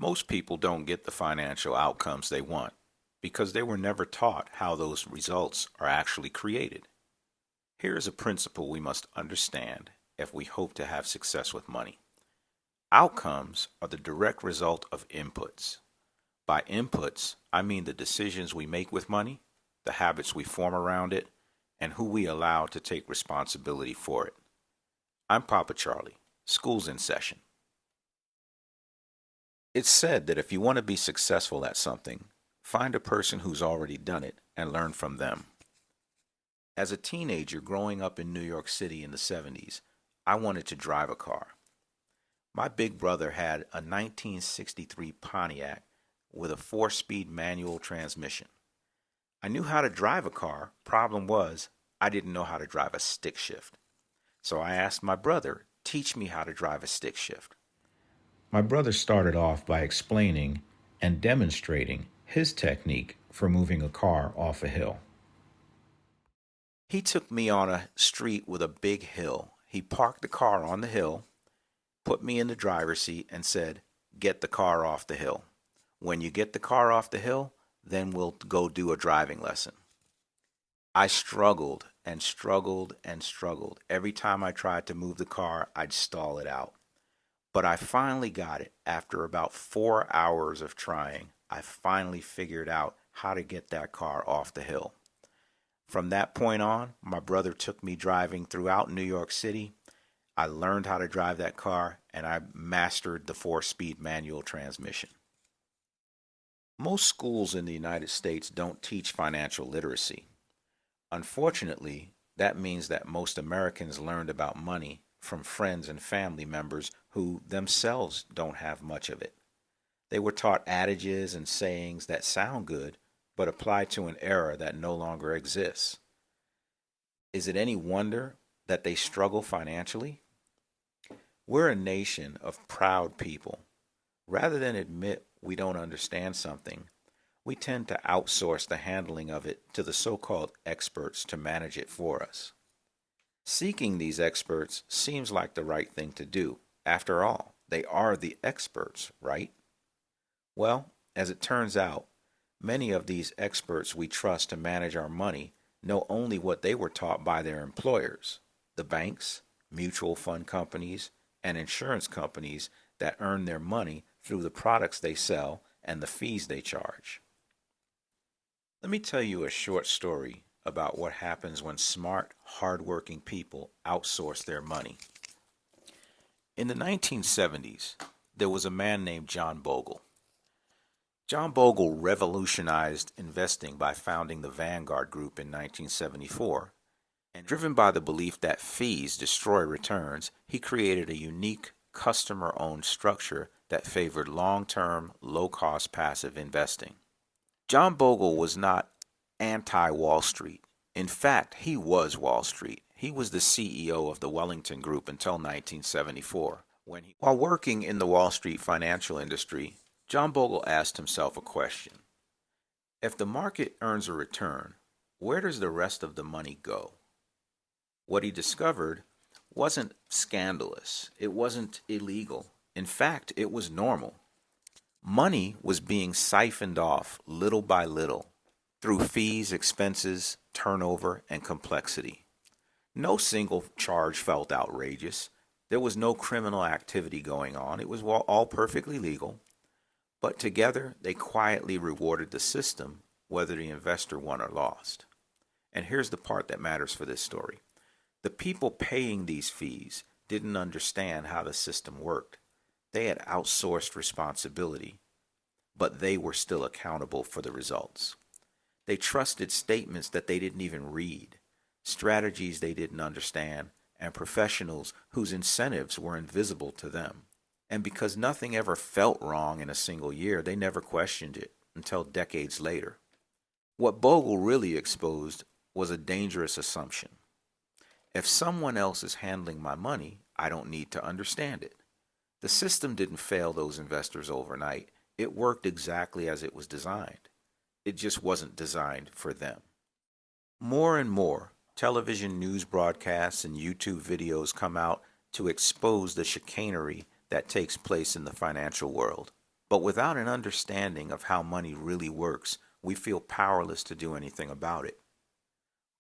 Most people don't get the financial outcomes they want because they were never taught how those results are actually created. Here is a principle we must understand if we hope to have success with money. Outcomes are the direct result of inputs. By inputs, I mean the decisions we make with money, the habits we form around it, and who we allow to take responsibility for it. I'm Papa Charlie. School's in session. It's said that if you want to be successful at something, find a person who's already done it and learn from them. As a teenager growing up in New York City in the 70s, I wanted to drive a car. My big brother had a 1963 Pontiac with a 4-speed manual transmission. I knew how to drive a car. Problem was, I didn't know how to drive a stick shift. So I asked my brother, teach me how to drive a stick shift. My brother started off by explaining and demonstrating his technique for moving a car off a hill. He took me on a street with a big hill. He parked the car on the hill, put me in the driver's seat, and said, "Get the car off the hill. When you get the car off the hill, then we'll go do a driving lesson." I struggled and struggled and struggled. Every time I tried to move the car, I'd stall it out. But I finally got it. After about 4 hours of trying, I finally figured out how to get that car off the hill. From that point on, my brother took me driving throughout New York City. I learned how to drive that car, and I mastered the 4-speed manual transmission. Most schools in the United States don't teach financial literacy. Unfortunately, that means that most Americans learned about money from friends and family members who themselves don't have much of it. They were taught adages and sayings that sound good, but apply to an era that no longer exists. Is it any wonder that they struggle financially? We're a nation of proud people. Rather than admit we don't understand something, we tend to outsource the handling of it to the so-called experts to manage it for us. Seeking these experts seems like the right thing to do. After all, they are the experts, right? Well, as it turns out, many of these experts we trust to manage our money know only what they were taught by their employers, the banks, mutual fund companies, and insurance companies that earn their money through the products they sell and the fees they charge. Let me tell you a short story about what happens when smart, hardworking people outsource their money. In the 1970s, there was a man named John Bogle. John Bogle revolutionized investing by founding the Vanguard Group in 1974, and driven by the belief that fees destroy returns, he created a unique, customer-owned structure that favored long-term, low-cost passive investing. John Bogle was not anti-Wall Street. In fact, he was Wall Street. He was the CEO of the Wellington Group until 1974. While working in the Wall Street financial industry, John Bogle asked himself a question. If the market earns a return, where does the rest of the money go? What he discovered wasn't scandalous. It wasn't illegal. In fact, it was normal. Money was being siphoned off little by little through fees, expenses, turnover, and complexity. No single charge felt outrageous. There was no criminal activity going on. It was all perfectly legal. But together, they quietly rewarded the system, whether the investor won or lost. And here's the part that matters for this story. The people paying these fees didn't understand how the system worked. They had outsourced responsibility, but they were still accountable for the results. They trusted statements that they didn't even read, strategies they didn't understand, and professionals whose incentives were invisible to them. And because nothing ever felt wrong in a single year, they never questioned it until decades later. What Bogle really exposed was a dangerous assumption. If someone else is handling my money, I don't need to understand it. The system didn't fail those investors overnight. It worked exactly as it was designed. It just wasn't designed for them. More and more, television news broadcasts and YouTube videos come out to expose the chicanery that takes place in the financial world. But without an understanding of how money really works, we feel powerless to do anything about it.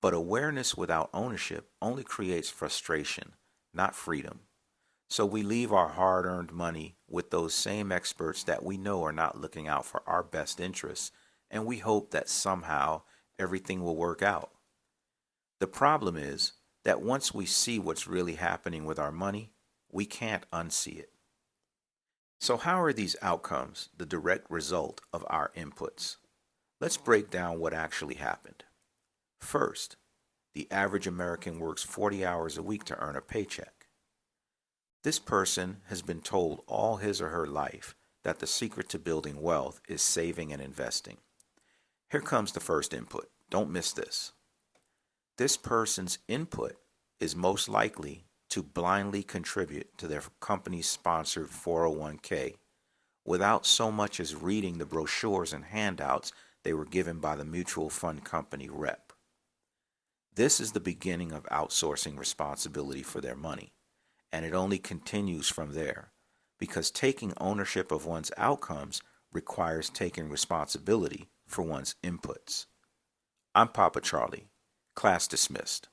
But awareness without ownership only creates frustration, not freedom. So we leave our hard earned money with those same experts that we know are not looking out for our best interests, and we hope that somehow everything will work out. The problem is that once we see what's really happening with our money, we can't unsee it. So, how are these outcomes the direct result of our inputs? Let's break down what actually happened. First, the average American works 40 hours a week to earn a paycheck. This person has been told all his or her life that the secret to building wealth is saving and investing. Here comes the first input. Don't miss this. This person's input is most likely to blindly contribute to their company's sponsored 401k without so much as reading the brochures and handouts they were given by the mutual fund company rep. This is the beginning of outsourcing responsibility for their money, and it only continues from there, because taking ownership of one's outcomes requires taking responsibility for one's inputs. I'm Papa Charlie. Class dismissed.